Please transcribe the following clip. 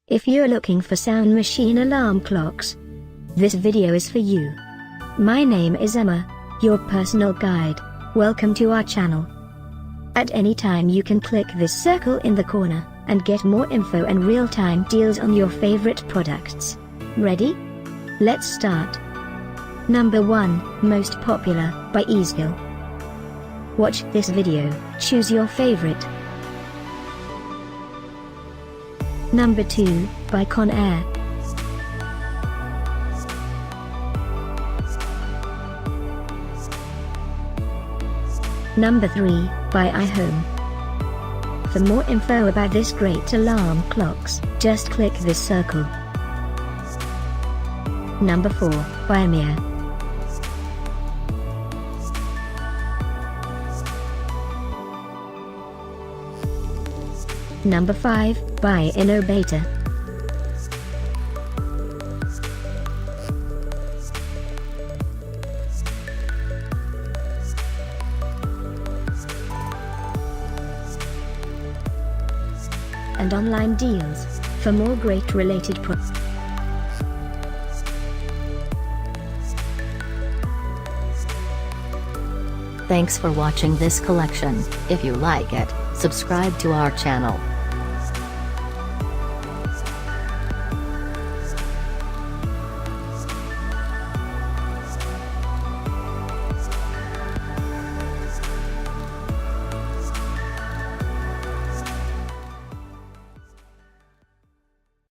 If you're looking for sound machine alarm clocks, this video is for you. My name is Emma, your personal guide. Welcome to our channel. At any time you can click this circle in the corner, and get more info and real-time deals on your favorite products. Ready? Let's start. Number 1, Most Popular, by EASGEL. Watch this video, choose your favorite. Number 2, by Conair. Number 3, by iHome. For more info about this great alarm clocks, just click this circle. Number 4, by Amir. Number 5, by InnoBeta. And online deals, for more great related products. Thanks for watching this collection. If you like it, subscribe to our channel.